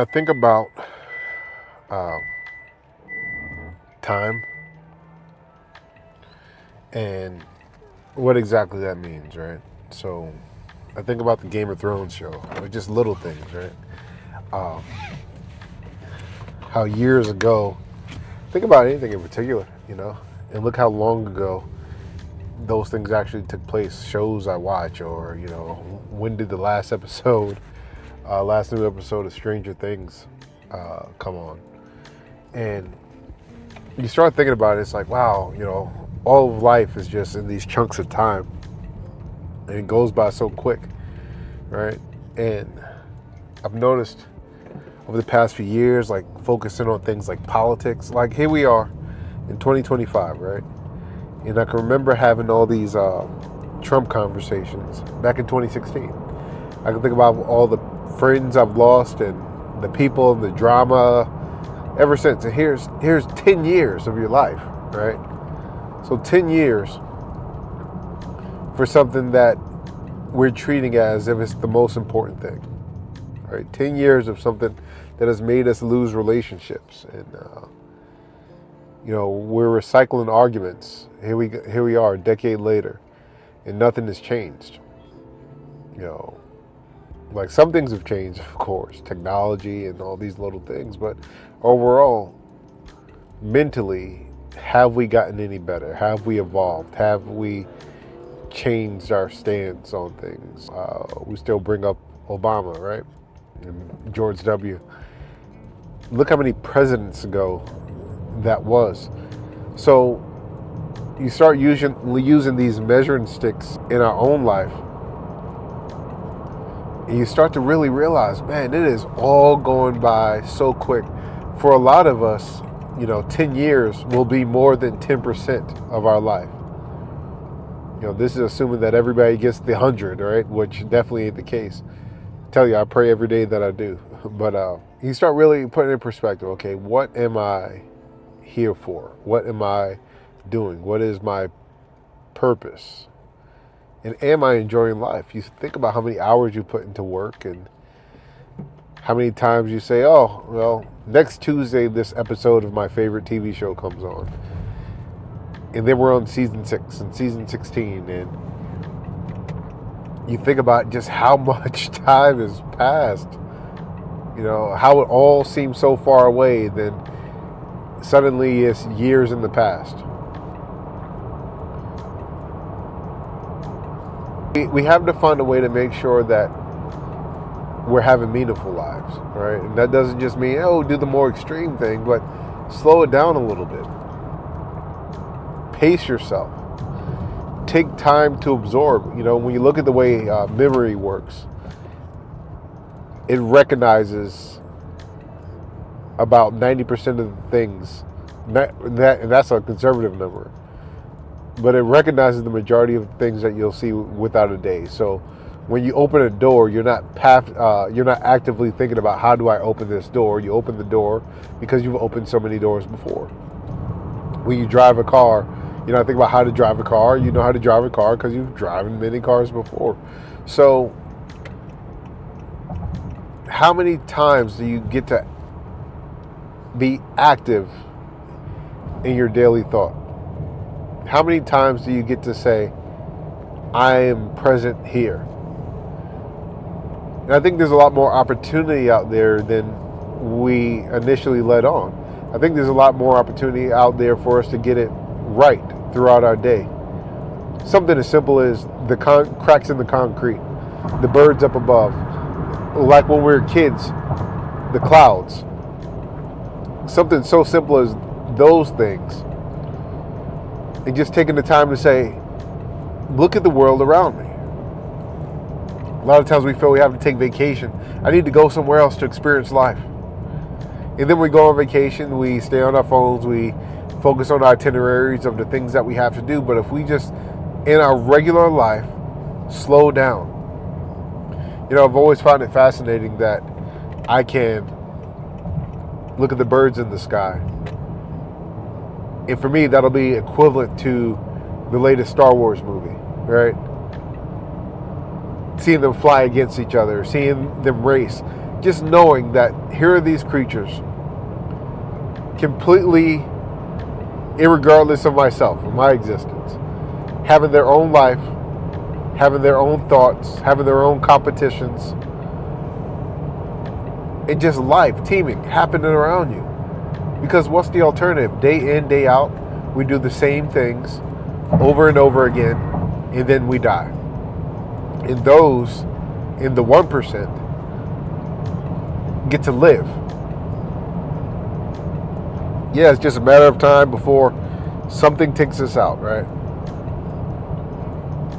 I think about um, time and what exactly that means, right? So I think about the Game of Thrones show, like just little things, right? Um, how years ago, think about anything in particular, and look how long ago those things actually took place. Shows I watch, or when did the last new episode of Stranger Things come on? And you start thinking about it, it's like, wow, all of life is just in these chunks of time, and it goes by so quick, right? And I've noticed over the past few years, like focusing on things like politics, like here we are in 2025, right? And I can remember having all these Trump conversations back in 2016. I can think about all the friends I've lost and the people and the drama ever since. And here's 10 years of your life, right? So 10 years for something that we're treating as if it's the most important thing, right? 10 years of something that has made us lose relationships, and we're recycling arguments. Here we are, a decade later, and nothing has changed. Like some things have changed, of course, technology and all these little things, but overall, mentally, have we gotten any better? Have we evolved? Have we changed our stance on things? We still bring up Obama, right? And George W. Look how many presidents ago that was. So you start using these measuring sticks in our own life, and you start to really realize, man, it is all going by so quick. For a lot of us, 10 years will be more than 10% of our life. This is assuming that everybody gets the 100, right? Which definitely ain't the case. I tell you, I pray every day that I do. But you start really putting it in perspective. Okay, what am I here for? What am I doing? What is my purpose? And am I enjoying life? You think about how many hours you put into work and how many times you say, oh, well, next Tuesday this episode of my favorite TV show comes on. And then we're on season 6 and season 16, and you think about just how much time has passed. How it all seems so far away, then suddenly it's years in the past. We have to find a way to make sure that we're having meaningful lives, right? And that doesn't just mean, do the more extreme thing, but slow it down a little bit. Pace yourself. Take time to absorb. When you look at the way memory works, it recognizes about 90% of the things. And that's a conservative number. But it recognizes the majority of things that you'll see without a day. So when you open a door, you're not actively thinking about how do I open this door. You open the door because you've opened so many doors before. When you drive a car, you're not thinking about how to drive a car. You know how to drive a car because you've driven many cars before. So how many times do you get to be active in your daily thought? How many times do you get to say, I am present here? And I think there's a lot more opportunity out there than we initially let on. I think there's a lot more opportunity out there for us to get it right throughout our day. Something as simple as the cracks in the concrete, the birds up above, like when we were kids, the clouds. Something so simple as those things. And just taking the time to say, look at the world around me. A lot of times we feel we have to take vacation. I need to go somewhere else to experience life. And then we go on vacation, we stay on our phones, we focus on itineraries of the things that we have to do. But if we just, in our regular life, slow down. I've always found it fascinating that I can look at the birds in the sky. And for me, that'll be equivalent to the latest Star Wars movie, right? Seeing them fly against each other, seeing them race. just knowing that here are these creatures, completely irregardless of myself, of my existence, having their own life, having their own thoughts, having their own competitions, and just life teaming happening around you. Because what's the alternative? Day in, day out, we do the same things over and over again, and then we die. And those in the 1% get to live. Yeah, it's just a matter of time before something takes us out, right?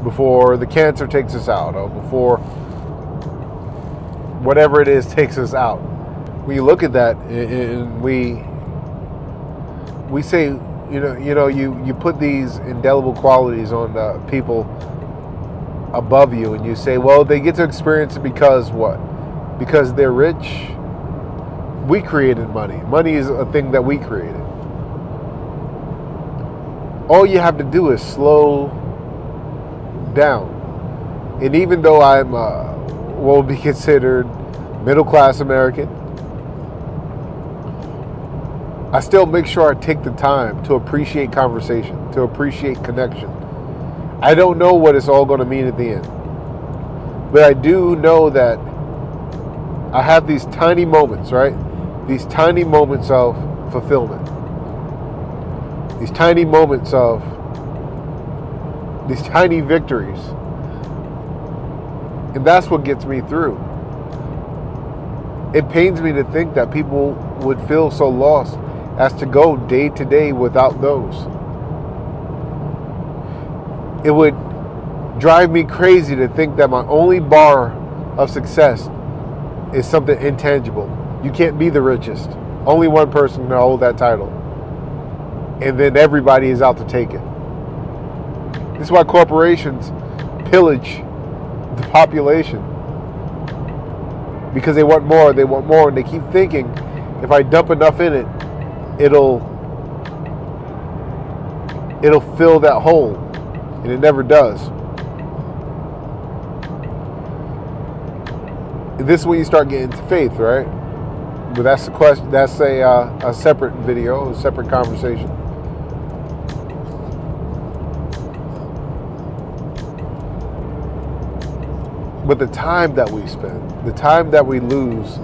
Before the cancer takes us out, or before whatever it is takes us out. When you look at that, and we say, you put these indelible qualities on people above you, and you say, well, they get to experience it because what? Because they're rich. We created money. Money is a thing that we created. All you have to do is slow down. And even though I'm will be considered middle-class American, I still make sure I take the time to appreciate conversation, to appreciate connection. I don't know what it's all going to mean at the end, but I do know that I have these tiny moments, right? These tiny moments of fulfillment. These tiny moments of these tiny victories. And that's what gets me through. It pains me to think that people would feel so lost as to go day to day without those. It would drive me crazy to think that my only bar of success is something intangible. You can't be the richest. Only one person can hold that title. And then everybody is out to take it. This is why corporations pillage the population. Because they want more, and they keep thinking, if I dump enough in it, it'll fill that hole. And it never does. And this is when you start getting to faith, right? But that's the question. That's a separate video, a separate conversation. But the time that we spend, the time that we lose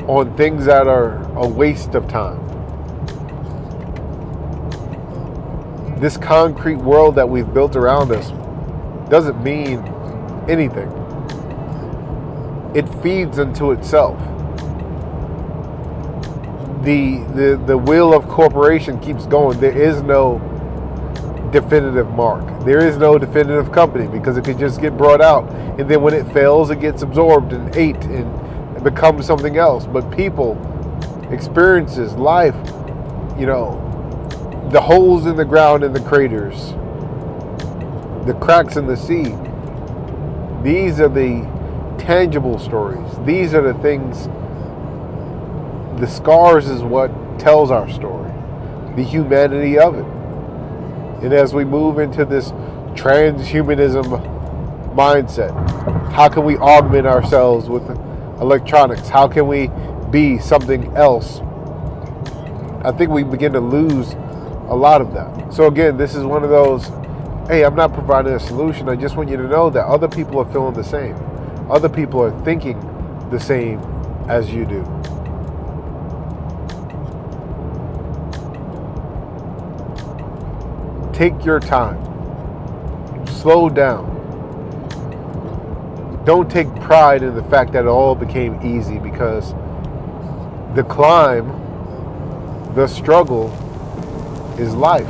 on things that are a waste of time. This concrete world that we've built around us doesn't mean anything. It feeds into itself. The wheel of corporation keeps going. There is no definitive mark. There is no definitive company because it could just get brought out. And then when it fails, it gets absorbed and ate and becomes something else. But people, experiences, life, the holes in the ground and the craters, the cracks in the sea, these are the tangible stories. These are the things. The scars is what tells our story, the humanity of it. And as we move into this transhumanism mindset, how can we augment ourselves with electronics? How can we be something else? I think we begin to lose a lot of that. So again, this is one of those, hey, I'm not providing a solution. I just want you to know that other people are feeling the same. Other people are thinking the same as you do. Take your time. Slow down. Don't take pride in the fact that it all became easy, because the climb, the struggle is life.